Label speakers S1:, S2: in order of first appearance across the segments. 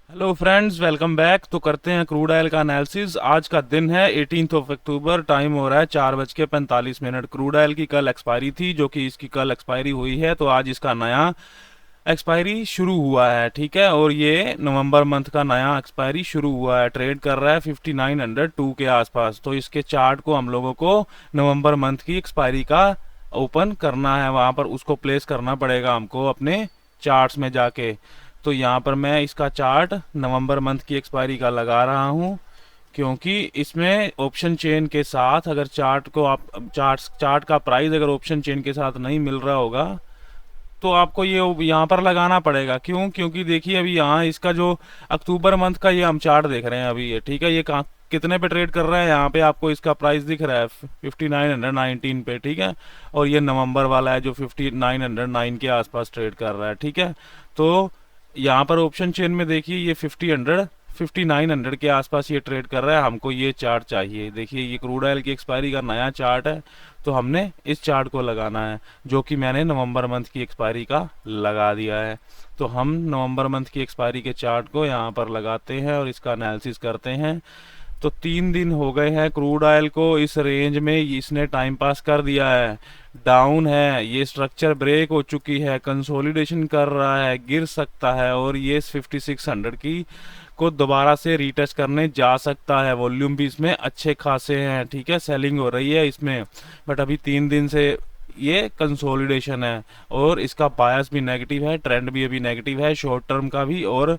S1: Hello friends, welcome back. तो करते हैं क्रूड ऑयल का एनालिसिस। आज का दिन है 18 अक्टूबर। टाइम हो रहा है 4:45। क्रूड ऑयल की कल एक्सपायरी थी, जो कि इसकी कल एक्सपायरी हुई है, तो आज इसका नया एक्सपायरी शुरू हुआ है। ठीक है, और ये नवंबर मंथ का नया एक्सपायरी शुरू हुआ है। ट्रेड कर रहा है 5902 के आसपास। तो इसके चार्ट को हम लोगों को नवंबर मंथ की एक्सपायरी का ओपन करना है, वहाँ पर उसको प्लेस करना पड़ेगा हमको अपने चार्ट्स में जाके। तो यहाँ पर मैं इसका चार्ट नवंबर मंथ की एक्सपायरी का लगा रहा हूँ, क्योंकि इसमें ऑप्शन चेन के साथ अगर चार्ट को आप चार्ट का प्राइस अगर ऑप्शन चेन के साथ नहीं मिल रहा होगा तो आपको ये यहाँ पर लगाना पड़ेगा। क्यों? क्योंकि देखिए अभी यहाँ इसका जो अक्टूबर मंथ का ये हम चार्ट देख रहे हैं अभी, ये ठीक है, ये कहाँ कितने पे ट्रेड कर रहा है, यहाँ पे आपको इसका प्राइस दिख रहा है 5919 पे। ठीक है, और ये नवंबर वाला है जो 5909 के आसपास ट्रेड कर रहा है। ठीक है, तो यहाँ पर ऑप्शन चेन में देखिए ये 5900 के आसपास ये ट्रेड कर रहा है। हमको ये चार्ट चाहिए। देखिए ये क्रूड ऑयल की एक्सपायरी का नया चार्ट है, तो हमने इस चार्ट को लगाना है, जो कि मैंने नवंबर मंथ की एक्सपायरी का लगा दिया है। तो हम नवंबर मंथ की एक्सपायरी के चार्ट को यहाँ पर लगाते हैं और इसका एनालिसिस करते हैं। तो 3 दिन हो गए हैं क्रूड ऑयल को इस रेंज में, इसने टाइम पास कर दिया है। डाउन है, ये स्ट्रक्चर ब्रेक हो चुकी है, कंसोलिडेशन कर रहा है, गिर सकता है, और ये 5600 की को दोबारा से रीटच करने जा सकता है। वॉल्यूम भी इसमें अच्छे खासे हैं। ठीक है, सेलिंग हो रही है इसमें, बट अभी 3 दिन से ये कंसोलिडेशन है और इसका बायस भी नेगेटिव है, ट्रेंड भी अभी नेगेटिव है, शॉर्ट टर्म का भी और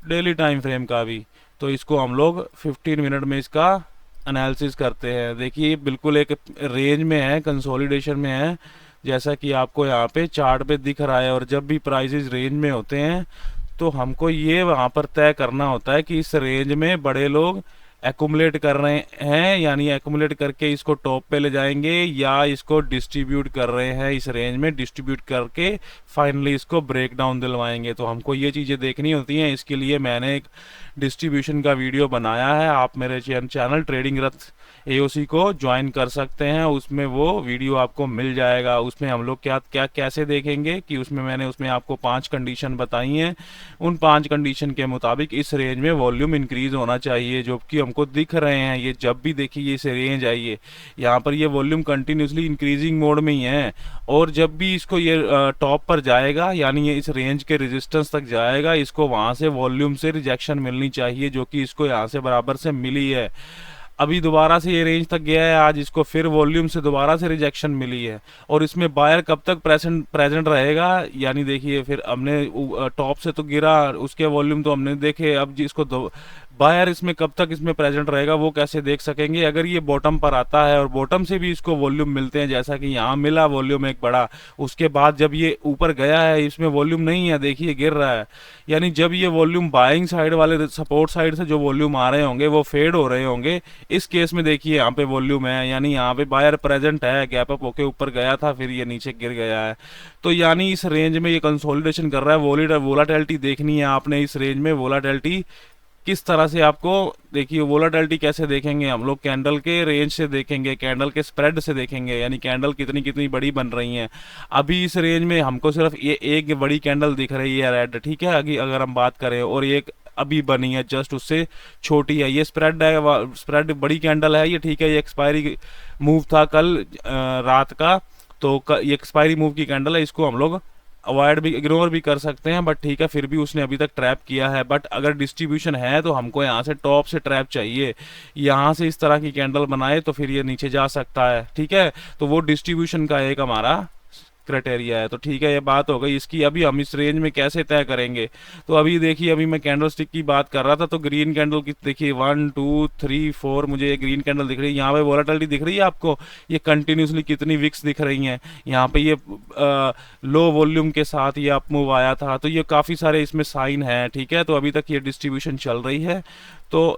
S1: डेली टाइम फ्रेम का भी। तो इसको हम लोग 15 मिनट में इसका एनालिसिस करते हैं। देखिए बिल्कुल एक रेंज में है, कंसोलिडेशन में है, जैसा कि आपको यहाँ पे चार्ट पे दिख रहा है। और जब भी प्राइसेस रेंज में होते हैं तो हमको ये वहाँ पर तय करना होता है कि इस रेंज में बड़े लोग एकुमुलेट कर रहे हैं, यानी एकुमुलेट करके इसको टॉप पे ले जाएंगे, या इसको डिस्ट्रीब्यूट कर रहे हैं, इस रेंज में डिस्ट्रीब्यूट करके फाइनली इसको ब्रेक डाउन दिलवाएंगे। तो हमको ये चीज़ें देखनी होती हैं। इसके लिए मैंने एक डिस्ट्रीब्यूशन का वीडियो बनाया है। आप मेरे चैनल ट्रेडिंग रथ एओसी को ज्वाइन कर सकते हैं, उसमें वो वीडियो आपको मिल जाएगा। उसमें हम लोग क्या क्या कैसे देखेंगे कि मैंने उसमें आपको 5 कंडीशन बताई हैं। उन 5 कंडीशन के मुताबिक इस रेंज में वॉल्यूम इंक्रीज होना चाहिए, जो कि हमको दिख रहे हैं। ये जब भी देखिए ये रेंज आई है, यहाँ पर ये वॉल्यूम कंटिन्यूसली इंक्रीजिंग मोड में ही है। और जब भी इसको ये टॉप पर जाएगा, यानी ये इस रेंज के रेजिस्टेंस तक जाएगा, इसको वहां से वॉल्यूम से रिजेक्शन मिलनी चाहिए, जो कि इसको यहाँ से बराबर से मिली है। अभी दोबारा से ये रेंज तक गया है, आज इसको फिर वॉल्यूम से दोबारा से रिजेक्शन मिली है। और इसमें बायर कब तक प्रेजेंट प्रेजेंट रहेगा, यानी देखिए फिर हमने टॉप से तो गिरा, उसके वॉल्यूम तो हमने देखे, अब जिसको बायर इसमें कब तक इसमें प्रेजेंट रहेगा वो कैसे देख सकेंगे? अगर ये बॉटम पर आता है और बॉटम से भी इसको वॉल्यूम मिलते हैं, जैसा कि यहाँ मिला वॉल्यूम एक बड़ा, उसके बाद जब ये ऊपर गया है इसमें वॉल्यूम नहीं है, देखिए गिर रहा है। यानी जब ये वॉल्यूम बाइंग साइड वाले सपोर्ट साइड से जो वॉल्यूम आ रहे होंगे वो फेड हो रहे होंगे। इस केस में देखिए यहाँ पे वॉल्यूम है, यानी यहाँ पे बायर प्रेजेंट है, गैप अप होके ऊपर गया था, फिर ये नीचे गिर गया है। तो यानी इस रेंज में ये कंसोलिडेशन कर रहा है। वोलाटिलिटी देखनी है आपने इस रेंज में। वोलाटिलिटी किस तरह से आपको, देखिए वोलाटिलिटी कैसे देखेंगे हम लोग? कैंडल के रेंज से देखेंगे, कैंडल के स्प्रेड से देखेंगे, यानी कैंडल कितनी कितनी बड़ी बन रही हैं। अभी इस रेंज में हमको सिर्फ ये एक बड़ी कैंडल दिख रही है रेड, ठीक है, अगर हम बात करें, और एक अभी बनी है जस्ट उससे छोटी है। ये स्प्रेड है, स्प्रेड बड़ी कैंडल है ये, ठीक है। ये एक्सपायरी मूव था कल रात का, तो ये एक्सपायरी मूव की कैंडल है, इसको हम लोग अवॉइड भी, इग्नोर भी कर सकते हैं, बट ठीक है, फिर भी उसने अभी तक ट्रैप किया है। बट अगर डिस्ट्रीब्यूशन है तो हमको यहाँ से टॉप से ट्रैप चाहिए, यहाँ से इस तरह की कैंडल बनाए तो फिर ये नीचे जा सकता है। ठीक है, तो वो डिस्ट्रीब्यूशन का एक हमारा क्राइटेरिया है। तो ठीक है, ये बात हो गई इसकी। अभी हम इस रेंज में कैसे तय करेंगे? तो अभी देखिए, अभी मैं कैंडल स्टिक की बात कर रहा था, तो ग्रीन कैंडल की देखिए 1 2 3 4 मुझे ये ग्रीन कैंडल दिख रही है। यहाँ पे वोलेटिलिटी दिख रही है आपको, ये कंटिन्यूसली कितनी विक्स दिख रही हैं। यहाँ पे ये लो वॉल्यूम के साथ ये अप मूव आया था, तो ये काफ़ी सारे इसमें साइन है। ठीक है, तो अभी तक ये डिस्ट्रीब्यूशन चल रही है। तो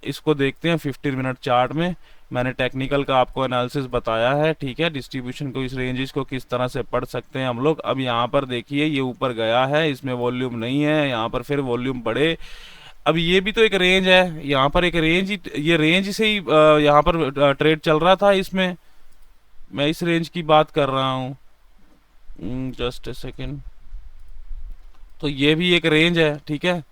S1: इसको देखते हैं 15 मिनट चार्ट में। मैंने टेक्निकल का आपको एनालिसिस बताया है, ठीक है। डिस्ट्रीब्यूशन को, इस रेंजेस को किस तरह से पढ़ सकते हैं हम लोग। अब यहाँ पर देखिए ये ऊपर गया है, इसमें वॉल्यूम नहीं है, यहाँ पर फिर वॉल्यूम बढ़े। अब ये भी तो एक रेंज है, यहाँ पर एक रेंज ही, ये रेंज से ही यहाँ पर ट्रेड चल रहा था इसमें। मैं इस रेंज की बात कर रहा हूँ, जस्ट ए सेकेंड। तो ये भी एक रेंज है, ठीक है।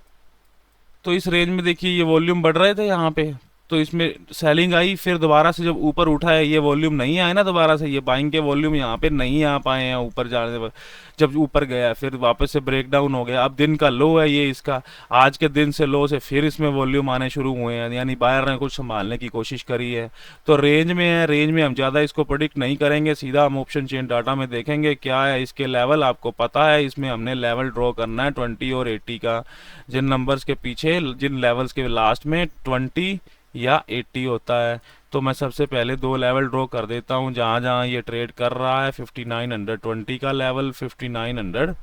S1: तो इस रेंज में देखिए ये वॉल्यूम बढ़ रहे थे यहाँ पे, तो इसमें सेलिंग आई, फिर दोबारा से जब ऊपर उठा है ये वॉल्यूम नहीं आए ना, दोबारा से ये बाइंग के वॉल्यूम यहाँ पे नहीं आ पाए हैं ऊपर जाने पर। जब ऊपर गया फिर वापस से ब्रेक डाउन हो गया, अब दिन का लो है ये इसका, आज के दिन से लो से फिर इसमें वॉल्यूम आने शुरू हुए हैं, यानी बायर ने कुछ संभालने की कोशिश करी है। तो रेंज में है, रेंज में हम ज़्यादा इसको प्रोडिक्ट नहीं करेंगे, सीधा हम ऑप्शन चेन डाटा में देखेंगे क्या है इसके लेवल। आपको पता है इसमें हमने लेवल ड्रॉ करना है 20 और 80 का, जिन नंबर्स के पीछे, जिन लेवल्स के लास्ट में 20 या 80 होता है। तो मैं सबसे पहले दो लेवल ड्रॉ कर देता हूँ जहाँ जहाँ ये ट्रेड कर रहा है। 5920 का लेवल, 5900,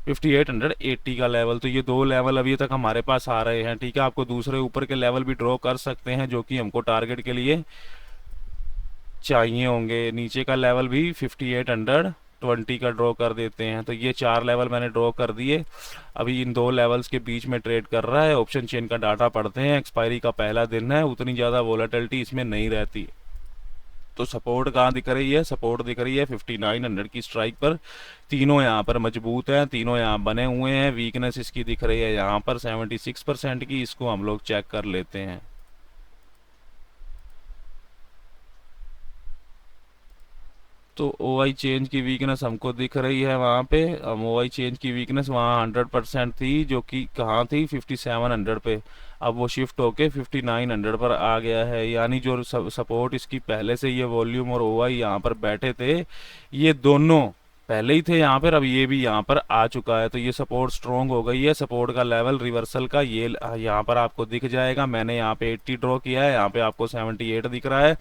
S1: 5880 का लेवल। तो ये दो लेवल अभी तक हमारे पास आ रहे हैं, ठीक है। आपको दूसरे ऊपर के लेवल भी ड्रॉ कर सकते हैं जो कि हमको टारगेट के लिए चाहिए होंगे। नीचे का लेवल भी 5820 का ड्रॉ कर देते हैं। तो ये चार लेवल मैंने ड्रॉ कर दिए, अभी इन दो लेवल्स के बीच में ट्रेड कर रहा है। ऑप्शन चेन का डाटा पढ़ते हैं, एक्सपायरी का पहला दिन है, उतनी ज़्यादा वोलेटिलिटी इसमें नहीं रहती। तो सपोर्ट कहाँ दिख रही है, सपोर्ट दिख रही है 5900 की स्ट्राइक पर। तीनों यहाँ पर मजबूत हैं, तीनों यहाँ बने हुए हैं। वीकनेस इसकी दिख रही है यहाँ पर 76% की, इसको हम लोग चेक कर लेते हैं। तो ओ आई चेंज की वीकनेस हमको दिख रही है वहाँ पे। ओ आई चेंज की वीकनेस वहाँ 100% थी, जो कि कहाँ थी 5700 पे। अब वो शिफ्ट होके 5900 पर आ गया है, यानी जो सपोर्ट इसकी पहले से ये वॉल्यूम और ओ आई यहाँ पर बैठे थे, ये दोनों पहले ही थे यहाँ पर, अब ये भी यहाँ पर आ चुका है। तो ये सपोर्ट स्ट्रॉन्ग हो गई है। सपोर्ट का लेवल रिवर्सल का ये यहाँ पर आपको दिख जाएगा। मैंने यहाँ पे 80 ड्रॉ किया है, यहाँ पे आपको 78 दिख रहा है।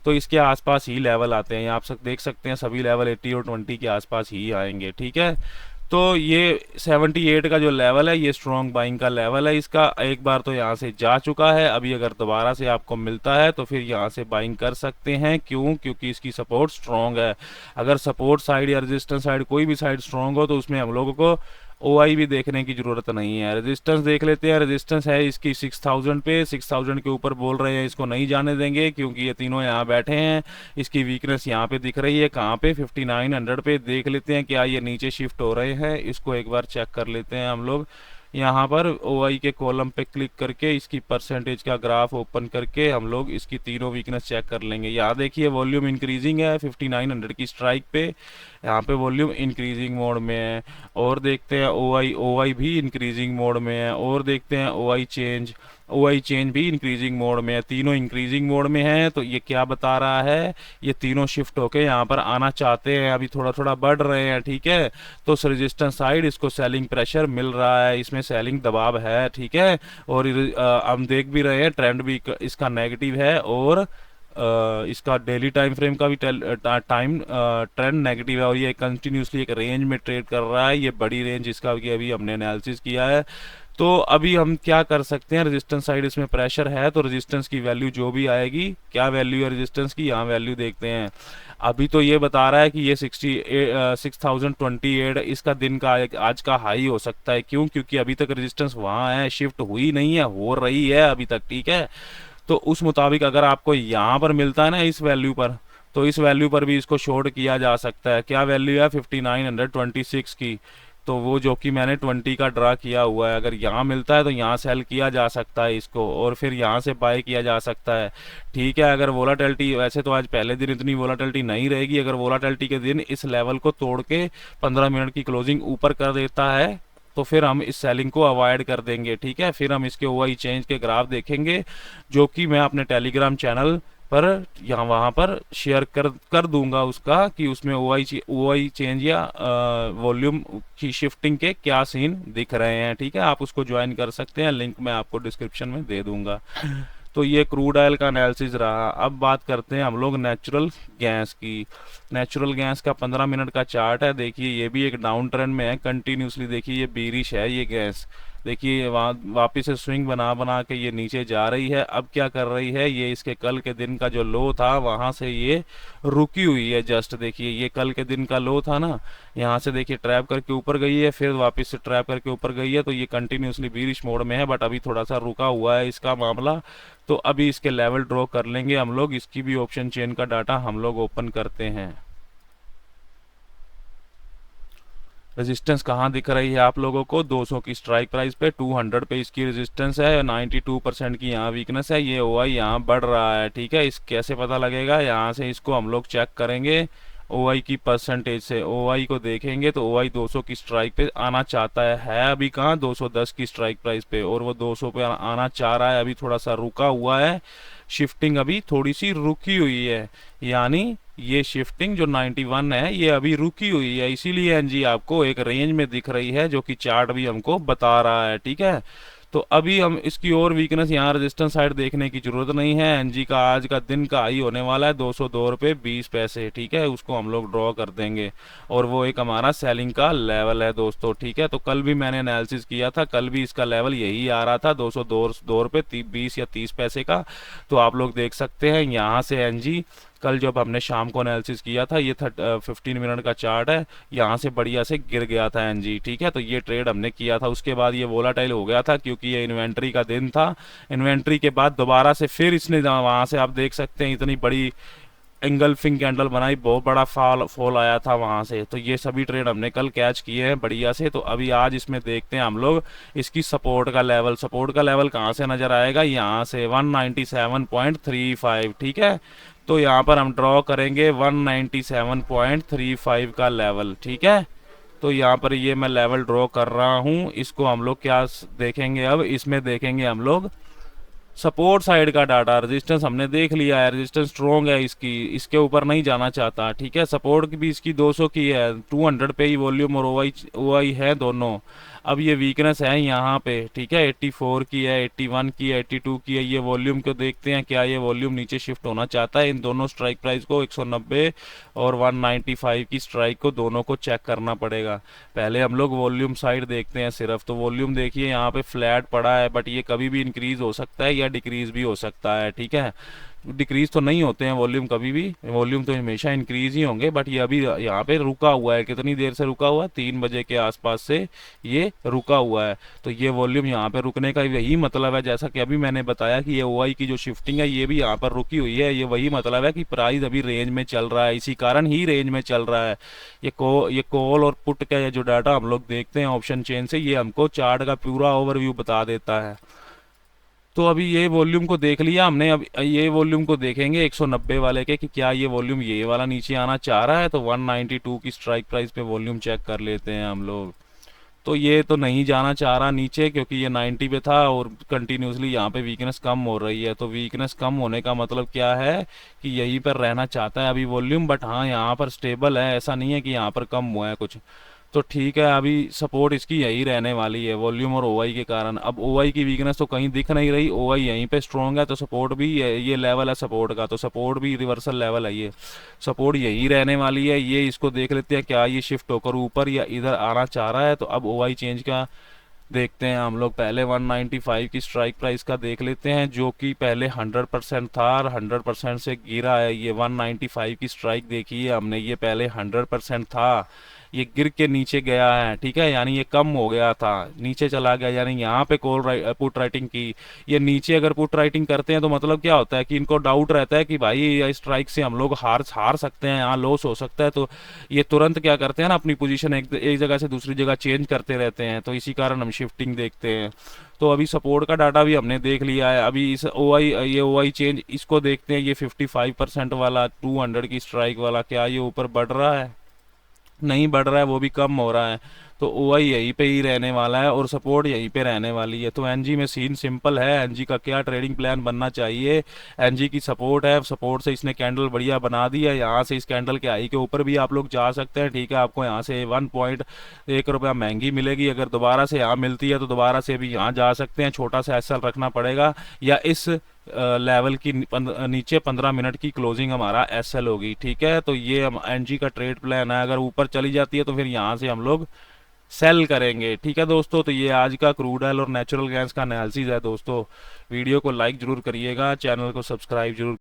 S1: तो इसके आसपास ही लेवल आते हैं, यहाँ आप देख सकते हैं सभी लेवल 80 और 20 के आसपास ही आएंगे, ठीक है। तो ये 78 का जो लेवल है ये स्ट्रॉन्ग बाइंग का लेवल है इसका। एक बार तो यहाँ से जा चुका है, अभी अगर दोबारा से आपको मिलता है तो फिर यहाँ से बाइंग कर सकते हैं। क्यों? क्योंकि इसकी सपोर्ट स्ट्रॉन्ग है। अगर सपोर्ट साइड या रेजिस्टेंस साइड कोई भी साइड स्ट्रॉन्ग हो तो उसमें हम लोगों को ओ आई भी देखने की ज़रूरत नहीं है। रेजिस्टेंस देख लेते हैं। रेजिस्टेंस है इसकी 6000 पे, 6000 के ऊपर बोल रहे हैं, इसको नहीं जाने देंगे क्योंकि ये तीनों यहाँ बैठे हैं। इसकी वीकनेस यहाँ पे दिख रही है, कहाँ पे 5900 पे। देख लेते हैं क्या ये नीचे शिफ्ट हो रहे हैं, इसको एक बार चेक कर लेते हैं हम लोग। यहाँ पर ओ आई के कॉलम पे क्लिक करके इसकी परसेंटेज का ग्राफ ओपन करके हम लोग इसकी तीनों वीकनेस चेक कर लेंगे। यहाँ देखिए वॉल्यूम इंक्रीजिंग है 5900 की स्ट्राइक पे, यहाँ पे वॉल्यूम इंक्रीजिंग मोड में है। और देखते हैं ओ आई भी इंक्रीजिंग मोड में है। और देखते हैं ओ आई चेंज भी इंक्रीजिंग मोड में है। तीनों इंक्रीजिंग मोड में है। तो ये क्या बता रहा है, ये तीनों शिफ्ट होके यहाँ पर आना चाहते हैं, अभी थोड़ा थोड़ा बढ़ रहे हैं, ठीक है। तो रेजिस्टेंस साइड इसको सेलिंग प्रेशर मिल रहा है, इसमें सेलिंग दबाव है, ठीक है। और हम देख भी रहे हैं ट्रेंड भी इसका नेगेटिव है, और इसका डेली टाइम फ्रेम का भी टाइम ट्रेंड नेगेटिव है। और ये कंटिन्यूसली एक रेंज में ट्रेड कर रहा है, ये बड़ी रेंज इसका भी अभी हमने एनालिसिस किया है। तो अभी हम क्या कर सकते हैं, रेजिस्टेंस साइड इसमें प्रेशर है, तो रेजिस्टेंस की वैल्यू जो भी आएगी, क्या वैल्यू है रेजिस्टेंस की, यहाँ वैल्यू देखते हैं। अभी तो ये बता रहा है कि ये 6028 इसका दिन का आज का हाई हो सकता है। क्यों? क्योंकि अभी तक रेजिस्टेंस वहाँ है, शिफ्ट हुई नहीं है, हो रही है अभी तक, ठीक है। तो उस मुताबिक अगर आपको यहाँ पर मिलता है ना इस वैल्यू पर, तो इस वैल्यू पर भी इसको शॉर्ट किया जा सकता है। क्या वैल्यू है 5926 की, तो वो जो कि मैंने 20 का ड्रा किया हुआ है, अगर यहाँ मिलता है तो यहाँ सेल किया जा सकता है इसको, और फिर यहाँ से बाय किया जा सकता है, ठीक है। अगर वोलाटिलिटी, वैसे तो आज पहले दिन इतनी वोलाटिलिटी नहीं रहेगी, अगर वोलाटिलिटी के दिन इस लेवल को तोड़ के 15 मिनट की क्लोजिंग ऊपर कर देता है तो फिर हम इस सेलिंग को अवॉइड कर देंगे, ठीक है। फिर हम इसके ओ आई चेंज के ग्राफ देखेंगे, जो कि मैं अपने टेलीग्राम चैनल पर यहाँ वहाँ पर शेयर कर दूंगा उसका, कि उसमें ओ आई चेंज या वॉल्यूम की शिफ्टिंग के क्या सीन दिख रहे हैं, ठीक है। आप उसको ज्वाइन कर सकते हैं, लिंक मैं आपको डिस्क्रिप्शन में दे दूंगा। तो ये क्रूड ऑयल का एनालिसिस रहा। अब बात करते हैं हम लोग नेचुरल गैस की। नेचुरल गैस का 15 मिनट का चार्ट है, देखिए ये भी एक डाउन ट्रेंड में है कंटिन्यूसली। देखिए ये बीरिश है ये गैस, देखिए वहाँ वापिस से स्विंग बना बना के ये नीचे जा रही है। अब क्या कर रही है, ये इसके कल के दिन का जो लो था वहाँ से ये रुकी हुई है जस्ट। देखिए ये कल के दिन का लो था ना, यहाँ से देखिए ट्रैप करके ऊपर गई है, फिर वापस से ट्रैप करके ऊपर गई है। तो ये कंटिन्यूसली बीरिश मोड में है, बट अभी थोड़ा सा रुका हुआ है इसका मामला। तो अभी इसके लेवल ड्रॉ कर लेंगे हम लोग। इसकी भी ऑप्शन चेन का डाटा हम लोग ओपन करते हैं। रेजिस्टेंस कहाँ दिख रही है आप लोगों को, 200 की स्ट्राइक प्राइस पे, 200 पे इसकी रेजिस्टेंस है, 92% की यहाँ वीकनेस है। ये ओआई यहाँ बढ़ रहा है, ठीक है। इस कैसे पता लगेगा, यहाँ से इसको हम लोग चेक करेंगे ओआई की परसेंटेज से। ओआई को देखेंगे तो ओआई 200 की स्ट्राइक पे आना चाहता है अभी कहाँ, 210 की स्ट्राइक प्राइस पे, और वो 200 पे आना चाह रहा है। अभी थोड़ा सा रुका हुआ है, शिफ्टिंग अभी थोड़ी सी रुकी हुई है, यानी ये शिफ्टिंग जो 91 है ये अभी रुकी हुई है, इसीलिए एनजी आपको एक रेंज में दिख रही है, जो कि चार्ट भी हमको बता रहा है, ठीक है। तो अभी हम इसकी और वीकनेस, यहाँ रेजिस्टेंस साइड देखने की जरूरत नहीं है। एनजी का आज का दिन का हाई होने वाला है 202 रुपये 20 पैसे, ठीक है। उसको हम लोग ड्रॉ कर देंगे, और वो एक हमारा सेलिंग का लेवल है दोस्तों, ठीक है। तो कल भी मैंने एनालिसिस किया था, कल भी इसका लेवल यही आ रहा था 202 रुपये 20 या 30 पैसे का। तो आप लोग देख सकते हैं यहाँ से एनजी कल जब हमने शाम को एनालिसिस किया था, ये 15 मिनट का चार्ट है, यहाँ से बढ़िया से गिर गया था एनजी, ठीक है। तो ये ट्रेड हमने किया था, उसके बाद ये वोलाटाइल हो गया था क्योंकि ये इन्वेंट्री का दिन था। इन्वेंट्री के बाद दोबारा से फिर इसने वहाँ से आप देख सकते हैं इतनी बड़ी एंगल्फिंग कैंडल बनाई, बहुत बड़ा फॉल आया था वहां से। तो ये सभी ट्रेड हमने कल कैच किए हैं बढ़िया से। तो अभी आज इसमें देखते हैं हम लोग इसकी सपोर्ट का लेवल। सपोर्ट का लेवल कहाँ से नजर आएगा, यहाँ से 197.35, ठीक है। तो यहाँ पर हम ड्रॉ करेंगे 197.35 का लेवल, ठीक है। तो यहाँ पर ये मैं लेवल ड्रॉ कर रहा हूँ। इसको हम लोग क्या देखेंगे, अब इसमें देखेंगे हम लोग सपोर्ट साइड का डाटा। रेजिस्टेंस हमने देख लिया है, रेजिस्टेंस स्ट्रॉन्ग है इसकी, इसके ऊपर नहीं जाना चाहता, ठीक है। सपोर्ट भी इसकी 200 की है, 200 पे ही वॉल्यूम और ओआई है दोनों। अब ये वीकनेस है यहाँ पे, ठीक है। 84 की है, 81 की है, 82 की है। ये वॉल्यूम को देखते हैं, क्या ये वॉल्यूम नीचे शिफ्ट होना चाहता है। इन दोनों स्ट्राइक प्राइस को 190 और 195 की स्ट्राइक को दोनों को चेक करना पड़ेगा। पहले हम लोग वॉल्यूम साइड देखते हैं सिर्फ। तो वॉल्यूम देखिए यहाँ पे फ्लैट पड़ा है, बट ये कभी भी इंक्रीज हो सकता है या डिक्रीज भी हो सकता है, ठीक है। डिक्रीज तो नहीं होते हैं वॉल्यूम कभी भी, वॉल्यूम तो हमेशा इंक्रीज ही होंगे। बट ये अभी यहाँ पे रुका हुआ है, कितनी देर से रुका हुआ है, 3 बजे के आसपास से ये रुका हुआ है। तो ये वॉल्यूम यहाँ पे रुकने का यही मतलब है, जैसा कि अभी मैंने बताया कि ये ओआई की जो शिफ्टिंग है ये भी यहाँ पर रुकी हुई है। ये वही मतलब है कि प्राइस अभी रेंज में चल रहा है, इसी कारण ही रेंज में चल रहा है। ये कॉल और पुट का ये जो डाटा हम लोग देखते हैं ऑप्शन चेन से, ये हमको चार्ट का पूरा ओवरव्यू बता देता है। तो अभी ये वॉल्यूम को देख लिया हमने, अब ये वॉल्यूम को देखेंगे 190 वाले के कि क्या ये वॉल्यूम ये वाला नीचे आना चाह रहा है। तो 192 की स्ट्राइक प्राइस पे वॉल्यूम चेक कर लेते हैं हम लोग। तो ये तो नहीं जाना चाह रहा नीचे, क्योंकि ये 90 पे था और कंटिन्यूसली यहाँ पे वीकनेस कम हो रही है। तो वीकनेस कम होने का मतलब क्या है कि यहीं पर रहना चाहता है अभी वॉल्यूम। बट हाँ, यहाँ पर स्टेबल है, ऐसा नहीं है कि यहाँ पर कम हुआ है कुछ। तो ठीक है, अभी सपोर्ट इसकी यही रहने वाली है वॉल्यूम और ओआई के कारण। अब ओआई की वीकनेस तो कहीं दिख नहीं रही, ओआई यहीं पे स्ट्रॉन्ग है। तो सपोर्ट भी ये लेवल है सपोर्ट का, तो सपोर्ट भी रिवर्सल लेवल है, ये सपोर्ट यही रहने वाली है। ये इसको देख लेते हैं, क्या ये शिफ्ट होकर ऊपर या इधर आना चाह रहा है। तो अब ओआई चेंज का देखते हैं हम लोग। पहले 195 की स्ट्राइक प्राइस का देख लेते हैं, जो कि पहले 100% था और 100% से गिरा है। ये 195 की स्ट्राइक देखी है हमने, ये पहले 100% था, ये गिर के नीचे गया है, ठीक है। यानी ये कम हो गया था, नीचे चला गया। यानी यहाँ पे पुट राइटिंग की, ये नीचे अगर पुट राइटिंग करते हैं तो मतलब क्या होता है कि इनको डाउट रहता है कि भाई स्ट्राइक से हम लोग हार सकते हैं, यहाँ लॉस हो सकता है। तो ये तुरंत क्या करते हैं ना, अपनी पोजीशन एक जगह से दूसरी जगह चेंज करते रहते हैं। तो इसी कारण हम शिफ्टिंग देखते हैं। तो अभी सपोर्ट का डाटा भी हमने देख लिया है। अभी इस ओआई चेंज इसको देखते हैं, ये 55% वाला 200 की स्ट्राइक वाला, क्या ये ऊपर बढ़ रहा है, नहीं बढ़ रहा है, वो भी कम हो रहा है। तो ओआई यहीं पे ही रहने वाला है और सपोर्ट यहीं पे रहने वाली है। तो एनजी में सीन सिंपल है, एनजी का क्या ट्रेडिंग प्लान बनना चाहिए। एनजी की सपोर्ट है, सपोर्ट से इसने कैंडल बढ़िया बना दी है। यहाँ से इस कैंडल के हाई के ऊपर भी आप लोग जा सकते हैं, ठीक है। आपको यहाँ से 1.1 रुपया महंगी मिलेगी, अगर दोबारा से यहाँ मिलती है तो दोबारा से भी यहाँ जा सकते हैं। छोटा सा एसएल रखना पड़ेगा, या इस लेवल की नीचे 15 मिनट की क्लोजिंग हमारा एसएल होगी, ठीक है। तो ये हम एनजी का ट्रेड प्लान है, अगर ऊपर चली जाती है तो फिर यहाँ से हम लोग सेल करेंगे, ठीक है दोस्तों। तो ये आज का क्रूड ऑयल और नेचुरल गैस का एनालिसिस है दोस्तों। वीडियो को लाइक जरूर करिएगा, चैनल को सब्सक्राइब जरूर